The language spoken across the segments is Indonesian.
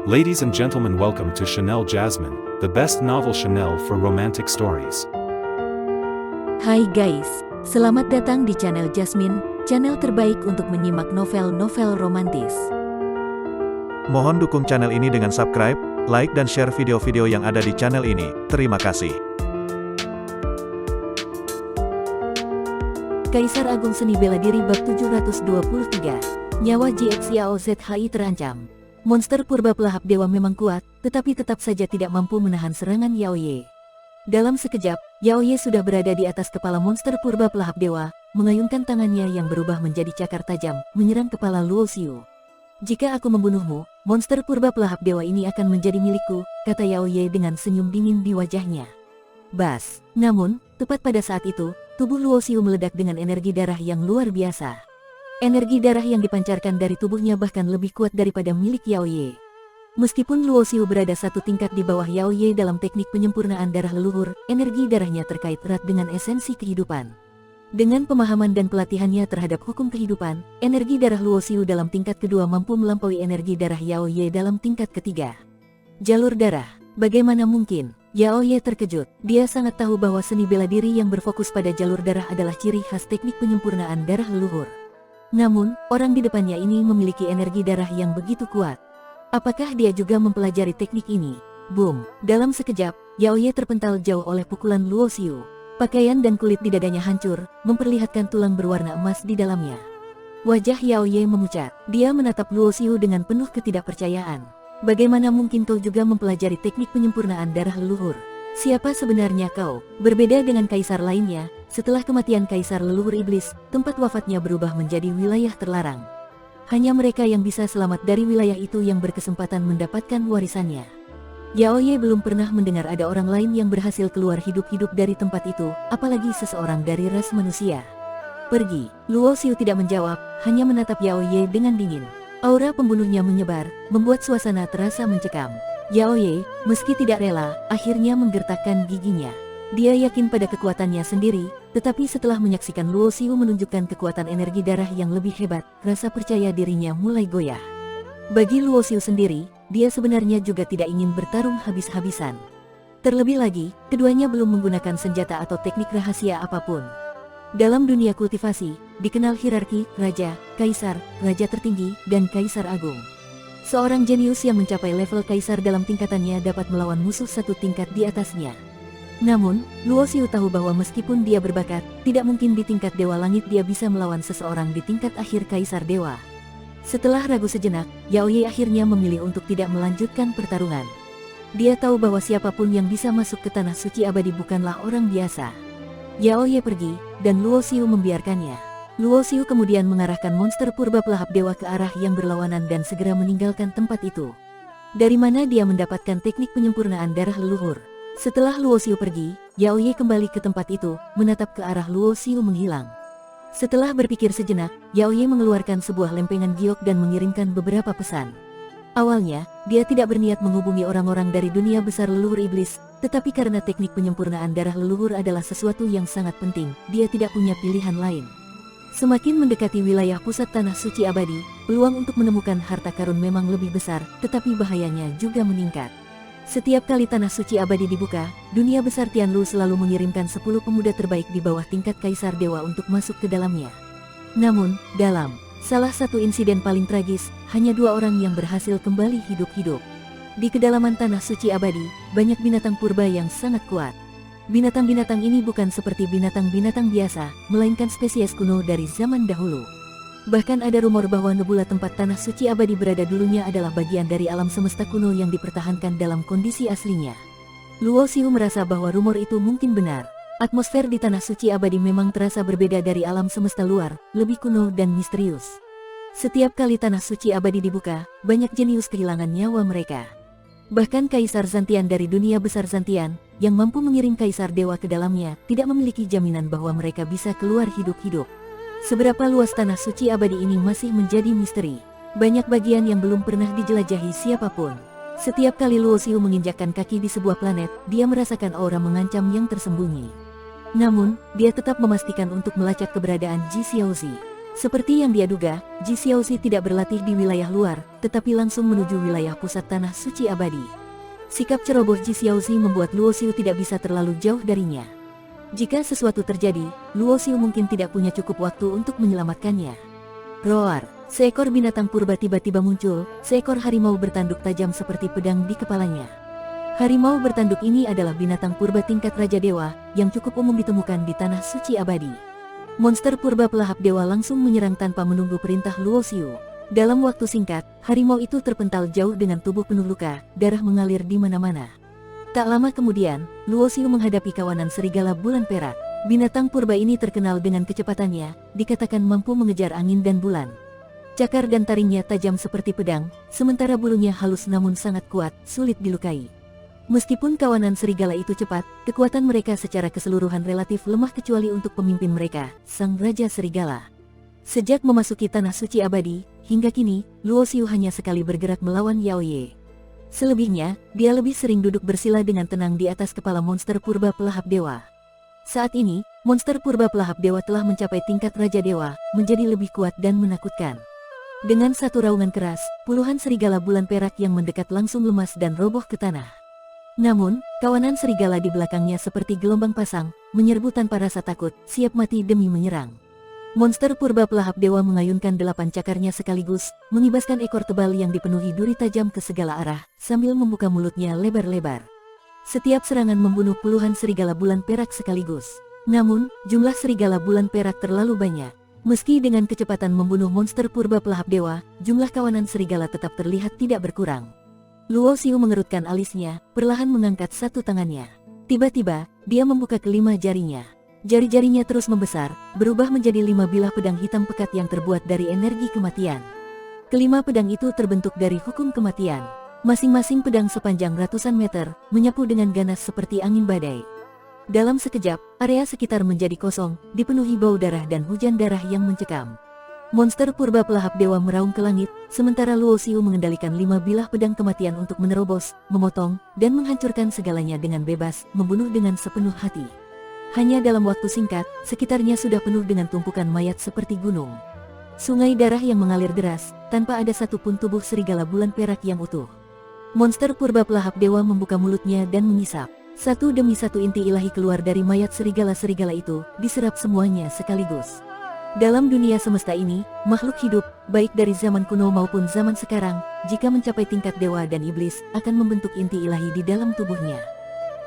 Ladies and gentlemen, welcome to Chanel Jasmine, the best novel Chanel for romantic stories. Hai guys, selamat datang di channel Jasmine, channel terbaik untuk menyimak novel-novel romantis. Mohon dukung channel ini dengan subscribe, like dan share video-video yang ada di channel ini. Terima kasih. Kaisar Agung Seni Bela Diri Bab 723, Nyawa GX Yao ZHI terancam. Monster purba pelahap dewa memang kuat, tetapi tetap saja tidak mampu menahan serangan Yao Ye. Dalam sekejap, Yao Ye sudah berada di atas kepala monster purba pelahap dewa, mengayunkan tangannya yang berubah menjadi cakar tajam, menyerang kepala Luo Xiu. "Jika aku membunuhmu, monster purba pelahap dewa ini akan menjadi milikku," kata Yao Ye dengan senyum dingin di wajahnya. Bas! Namun, tepat pada saat itu, tubuh Luo Xiu meledak dengan energi darah yang luar biasa. Energi darah yang dipancarkan dari tubuhnya bahkan lebih kuat daripada milik Yao Ye. Meskipun Luo Xiu berada satu tingkat di bawah Yao Ye dalam teknik penyempurnaan darah leluhur, energi darahnya terkait erat dengan esensi kehidupan. Dengan pemahaman dan pelatihannya terhadap hukum kehidupan, energi darah Luo Xiu dalam tingkat kedua mampu melampaui energi darah Yao Ye dalam tingkat ketiga. Jalur darah, bagaimana mungkin? Yao Ye terkejut. Dia sangat tahu bahwa seni bela diri yang berfokus pada jalur darah adalah ciri khas teknik penyempurnaan darah leluhur. Namun, orang di depannya ini memiliki energi darah yang begitu kuat. Apakah dia juga mempelajari teknik ini? Boom! Dalam sekejap, Yao Ye terpental jauh oleh pukulan Luo Xiu. Pakaian dan kulit di dadanya hancur, memperlihatkan tulang berwarna emas di dalamnya. Wajah Yao Ye memucat. Dia menatap Luo Xiu dengan penuh ketidakpercayaan. "Bagaimana mungkin kau juga mempelajari teknik penyempurnaan darah leluhur? Siapa sebenarnya kau?" Berbeda dengan kaisar lainnya, setelah kematian kaisar leluhur iblis, tempat wafatnya berubah menjadi wilayah terlarang. Hanya mereka yang bisa selamat dari wilayah itu yang berkesempatan mendapatkan warisannya. Yao Ye belum pernah mendengar ada orang lain yang berhasil keluar hidup-hidup dari tempat itu, apalagi seseorang dari ras manusia. "Pergi." Luo Xiu tidak menjawab, hanya menatap Yao Ye dengan dingin. Aura pembunuhnya menyebar, membuat suasana terasa mencekam. Yao Ye, meski tidak rela, akhirnya menggertakkan giginya. Dia yakin pada kekuatannya sendiri, tetapi setelah menyaksikan Luo Xiu menunjukkan kekuatan energi darah yang lebih hebat, rasa percaya dirinya mulai goyah. Bagi Luo Xiu sendiri, dia sebenarnya juga tidak ingin bertarung habis-habisan. Terlebih lagi, keduanya belum menggunakan senjata atau teknik rahasia apapun. Dalam dunia kultivasi, dikenal hierarki, raja, kaisar, raja tertinggi, dan kaisar agung. Seorang jenius yang mencapai level kaisar dalam tingkatannya dapat melawan musuh satu tingkat di atasnya. Namun, Luo Xiu tahu bahwa meskipun dia berbakat, tidak mungkin di tingkat dewa langit dia bisa melawan seseorang di tingkat akhir kaisar dewa. Setelah ragu sejenak, Yao Ye akhirnya memilih untuk tidak melanjutkan pertarungan. Dia tahu bahwa siapapun yang bisa masuk ke tanah suci abadi bukanlah orang biasa. Yao Ye pergi, dan Luo Xiu membiarkannya. Luo Xiu kemudian mengarahkan monster purba pelahap dewa ke arah yang berlawanan dan segera meninggalkan tempat itu. Dari mana dia mendapatkan teknik penyempurnaan darah leluhur? Setelah Luo Xiu pergi, Yao Ye kembali ke tempat itu, menatap ke arah Luo Xiu menghilang. Setelah berpikir sejenak, Yao Ye mengeluarkan sebuah lempengan giok dan mengirimkan beberapa pesan. Awalnya, dia tidak berniat menghubungi orang-orang dari dunia besar leluhur iblis, tetapi karena teknik penyempurnaan darah leluhur adalah sesuatu yang sangat penting, dia tidak punya pilihan lain. Semakin mendekati wilayah pusat tanah suci abadi, peluang untuk menemukan harta karun memang lebih besar, tetapi bahayanya juga meningkat. Setiap kali tanah suci abadi dibuka, dunia besar Tianlu selalu mengirimkan 10 pemuda terbaik di bawah tingkat kaisar dewa untuk masuk ke dalamnya. Namun, dalam salah satu insiden paling tragis, hanya 2 orang yang berhasil kembali hidup-hidup. Di kedalaman tanah suci abadi, banyak binatang purba yang sangat kuat. Binatang-binatang ini bukan seperti binatang-binatang biasa, melainkan spesies kuno dari zaman dahulu. Bahkan ada rumor bahwa nebula tempat tanah suci abadi berada dulunya adalah bagian dari alam semesta kuno yang dipertahankan dalam kondisi aslinya. Luo Xiu merasa bahwa rumor itu mungkin benar. Atmosfer di tanah suci abadi memang terasa berbeda dari alam semesta luar, lebih kuno dan misterius. Setiap kali tanah suci abadi dibuka, banyak jenius kehilangan nyawa mereka. Bahkan kaisar Zantian dari dunia besar Zantian, yang mampu mengirim kaisar dewa ke dalamnya, tidak memiliki jaminan bahwa mereka bisa keluar hidup-hidup. Seberapa luas tanah suci abadi ini masih menjadi misteri. Banyak bagian yang belum pernah dijelajahi siapapun. Setiap kali Luo Xiu menginjakkan kaki di sebuah planet, dia merasakan aura mengancam yang tersembunyi. Namun, dia tetap memastikan untuk melacak keberadaan Ji Xiaozi. Seperti yang dia duga, Ji Xiaozi tidak berlatih di wilayah luar, tetapi langsung menuju wilayah pusat tanah suci abadi. Sikap ceroboh Ji Xiaozi membuat Luo Xiu tidak bisa terlalu jauh darinya. Jika sesuatu terjadi, Luo Xiu mungkin tidak punya cukup waktu untuk menyelamatkannya. Roar! Seekor binatang purba tiba-tiba muncul, seekor harimau bertanduk tajam seperti pedang di kepalanya. Harimau bertanduk ini adalah binatang purba tingkat Raja Dewa, yang cukup umum ditemukan di tanah suci abadi. Monster purba pelahap dewa langsung menyerang tanpa menunggu perintah Luo Xiu. Dalam waktu singkat, harimau itu terpental jauh dengan tubuh penuh luka, darah mengalir di mana-mana. Tak lama kemudian, Luo Xiu menghadapi kawanan serigala bulan perak. Binatang purba ini terkenal dengan kecepatannya, dikatakan mampu mengejar angin dan bulan. Cakar dan taringnya tajam seperti pedang, sementara bulunya halus namun sangat kuat, sulit dilukai. Meskipun kawanan serigala itu cepat, kekuatan mereka secara keseluruhan relatif lemah kecuali untuk pemimpin mereka, Sang Raja Serigala. Sejak memasuki tanah suci abadi, hingga kini, Luo Xiu hanya sekali bergerak melawan Yao Ye. Selebihnya, dia lebih sering duduk bersila dengan tenang di atas kepala monster purba pelahap dewa. Saat ini, monster purba pelahap dewa telah mencapai tingkat Raja Dewa, menjadi lebih kuat dan menakutkan. Dengan satu raungan keras, puluhan serigala bulan perak yang mendekat langsung lemas dan roboh ke tanah. Namun, kawanan serigala di belakangnya seperti gelombang pasang, menyerbu tanpa rasa takut, siap mati demi menyerang. Monster purba pelahap dewa mengayunkan 8 cakarnya sekaligus, mengibaskan ekor tebal yang dipenuhi duri tajam ke segala arah, sambil membuka mulutnya lebar-lebar. Setiap serangan membunuh puluhan serigala bulan perak sekaligus. Namun, jumlah serigala bulan perak terlalu banyak. Meski dengan kecepatan membunuh monster purba pelahap dewa, jumlah kawanan serigala tetap terlihat tidak berkurang. Luo Xiu mengerutkan alisnya, perlahan mengangkat satu tangannya. Tiba-tiba, dia membuka kelima jarinya. Jari-jarinya terus membesar, berubah menjadi 5 bilah pedang hitam pekat yang terbuat dari energi kematian. Kelima pedang itu terbentuk dari hukum kematian. Masing-masing pedang sepanjang ratusan meter, menyapu dengan ganas seperti angin badai. Dalam sekejap, area sekitar menjadi kosong, dipenuhi bau darah dan hujan darah yang mencekam. Monster purba pelahap dewa meraung ke langit, sementara Luo Xiu mengendalikan 5 bilah pedang kematian untuk menerobos, memotong, dan menghancurkan segalanya dengan bebas, membunuh dengan sepenuh hati. Hanya dalam waktu singkat, sekitarnya sudah penuh dengan tumpukan mayat seperti gunung. Sungai darah yang mengalir deras, tanpa ada satupun tubuh serigala bulan perak yang utuh. Monster purba pelahap dewa membuka mulutnya dan mengisap. Satu demi satu inti ilahi keluar dari mayat serigala-serigala itu, diserap semuanya sekaligus. Dalam dunia semesta ini, makhluk hidup, baik dari zaman kuno maupun zaman sekarang, jika mencapai tingkat dewa dan iblis, akan membentuk inti ilahi di dalam tubuhnya.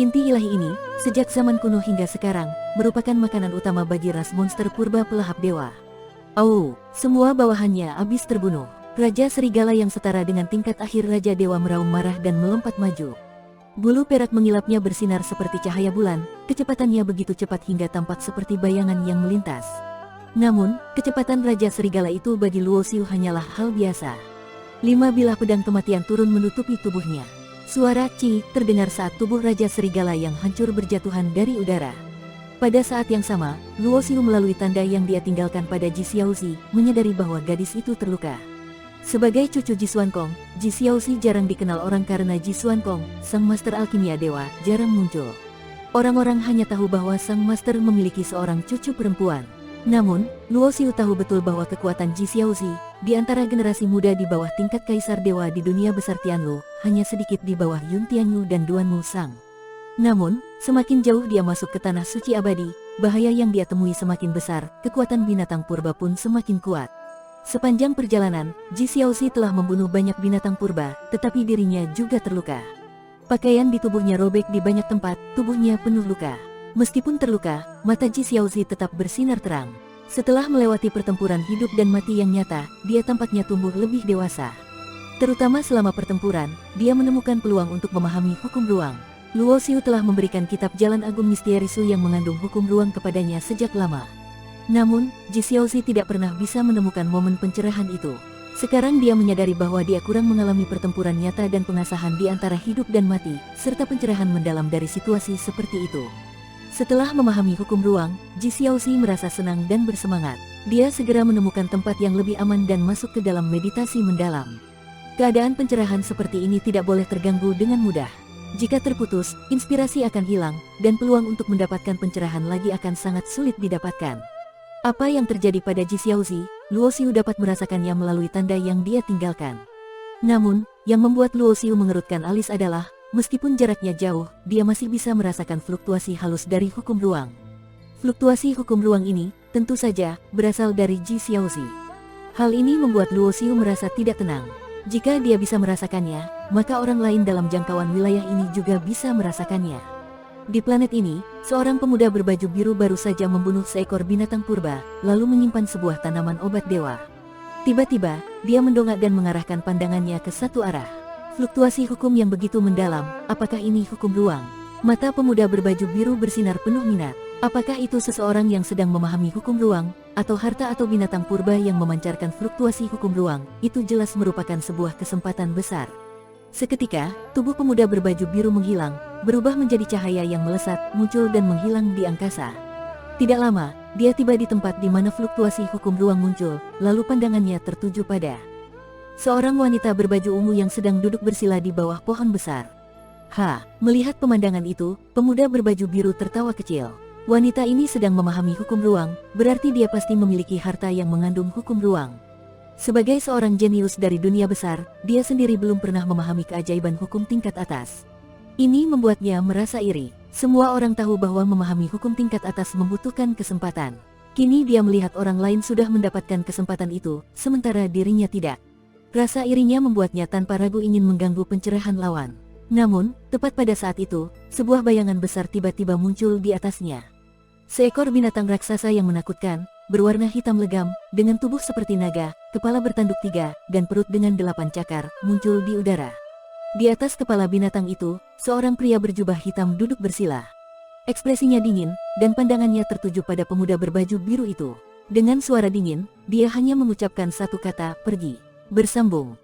Inti ilahi ini, sejak zaman kuno hingga sekarang, merupakan makanan utama bagi ras monster purba pelahap dewa. Semua bawahannya habis terbunuh. Raja serigala yang setara dengan tingkat akhir Raja Dewa meraung marah dan melompat maju. Bulu perak mengilapnya bersinar seperti cahaya bulan, kecepatannya begitu cepat hingga tampak seperti bayangan yang melintas. Namun, kecepatan Raja Serigala itu bagi Luo Xiu hanyalah hal biasa. 5 bilah pedang kematian turun menutupi tubuhnya. Suara "ci" terdengar saat tubuh Raja Serigala yang hancur berjatuhan dari udara. Pada saat yang sama, Luo Xiu melalui tanda yang dia tinggalkan pada Ji Xiaozi, menyadari bahwa gadis itu terluka. Sebagai cucu Ji Xuankong, Ji Xiaozi jarang dikenal orang karena Ji Xuankong, sang master alkimia dewa, jarang muncul. Orang-orang hanya tahu bahwa sang master memiliki seorang cucu perempuan. Namun, Luo Xiu tahu betul bahwa kekuatan Ji Xiaozi, di antara generasi muda di bawah tingkat kaisar dewa di dunia besar Tianlu, hanya sedikit di bawah Yun Tianyu dan Duan Mu Sang. Namun, semakin jauh dia masuk ke tanah suci abadi, bahaya yang dia temui semakin besar, kekuatan binatang purba pun semakin kuat. Sepanjang perjalanan, Ji Xiaozi telah membunuh banyak binatang purba, tetapi dirinya juga terluka. Pakaian di tubuhnya robek di banyak tempat, tubuhnya penuh luka. Meskipun terluka, mata Ji Xiaozi tetap bersinar terang. Setelah melewati pertempuran hidup dan mati yang nyata, dia tampaknya tumbuh lebih dewasa. Terutama selama pertempuran, dia menemukan peluang untuk memahami hukum ruang. Luo Xiu telah memberikan kitab Jalan Agung Misterius yang mengandung hukum ruang kepadanya sejak lama. Namun, Ji Xiaozi tidak pernah bisa menemukan momen pencerahan itu. Sekarang dia menyadari bahwa dia kurang mengalami pertempuran nyata dan pengasahan di antara hidup dan mati, serta pencerahan mendalam dari situasi seperti itu. Setelah memahami hukum ruang, Ji Xiaozi merasa senang dan bersemangat. Dia segera menemukan tempat yang lebih aman dan masuk ke dalam meditasi mendalam. Keadaan pencerahan seperti ini tidak boleh terganggu dengan mudah. Jika terputus, inspirasi akan hilang, dan peluang untuk mendapatkan pencerahan lagi akan sangat sulit didapatkan. Apa yang terjadi pada Ji Xiaozi? Luo Xiu dapat merasakannya melalui tanda yang dia tinggalkan. Namun, yang membuat Luo Xiu mengerutkan alis adalah, meskipun jaraknya jauh, dia masih bisa merasakan fluktuasi halus dari hukum ruang. Fluktuasi hukum ruang ini, tentu saja, berasal dari Ji Xiaozi. Hal ini membuat Luo Xiu merasa tidak tenang. Jika dia bisa merasakannya, maka orang lain dalam jangkauan wilayah ini juga bisa merasakannya. Di planet ini, seorang pemuda berbaju biru baru saja membunuh seekor binatang purba, lalu menyimpan sebuah tanaman obat dewa. Tiba-tiba, dia mendongak dan mengarahkan pandangannya ke satu arah. Fluktuasi hukum yang begitu mendalam, apakah ini hukum ruang? Mata pemuda berbaju biru bersinar penuh minat. Apakah itu seseorang yang sedang memahami hukum ruang, atau harta atau binatang purba yang memancarkan fluktuasi hukum ruang? Itu jelas merupakan sebuah kesempatan besar. Seketika, tubuh pemuda berbaju biru menghilang, berubah menjadi cahaya yang melesat, muncul dan menghilang di angkasa. Tidak lama, dia tiba di tempat di mana fluktuasi hukum ruang muncul, lalu pandangannya tertuju pada seorang wanita berbaju ungu yang sedang duduk bersila di bawah pohon besar. Melihat pemandangan itu, pemuda berbaju biru tertawa kecil. Wanita ini sedang memahami hukum ruang, berarti dia pasti memiliki harta yang mengandung hukum ruang. Sebagai seorang jenius dari dunia besar, dia sendiri belum pernah memahami keajaiban hukum tingkat atas. Ini membuatnya merasa iri. Semua orang tahu bahwa memahami hukum tingkat atas membutuhkan kesempatan. Kini dia melihat orang lain sudah mendapatkan kesempatan itu, sementara dirinya tidak. Rasa irinya membuatnya tanpa ragu ingin mengganggu pencerahan lawan. Namun, tepat pada saat itu, sebuah bayangan besar tiba-tiba muncul di atasnya. Seekor binatang raksasa yang menakutkan, berwarna hitam legam, dengan tubuh seperti naga, kepala bertanduk 3, dan perut dengan 8 cakar, muncul di udara. Di atas kepala binatang itu, seorang pria berjubah hitam duduk bersila. Ekspresinya dingin, dan pandangannya tertuju pada pemuda berbaju biru itu. Dengan suara dingin, dia hanya mengucapkan satu kata, pergi. Bersambung.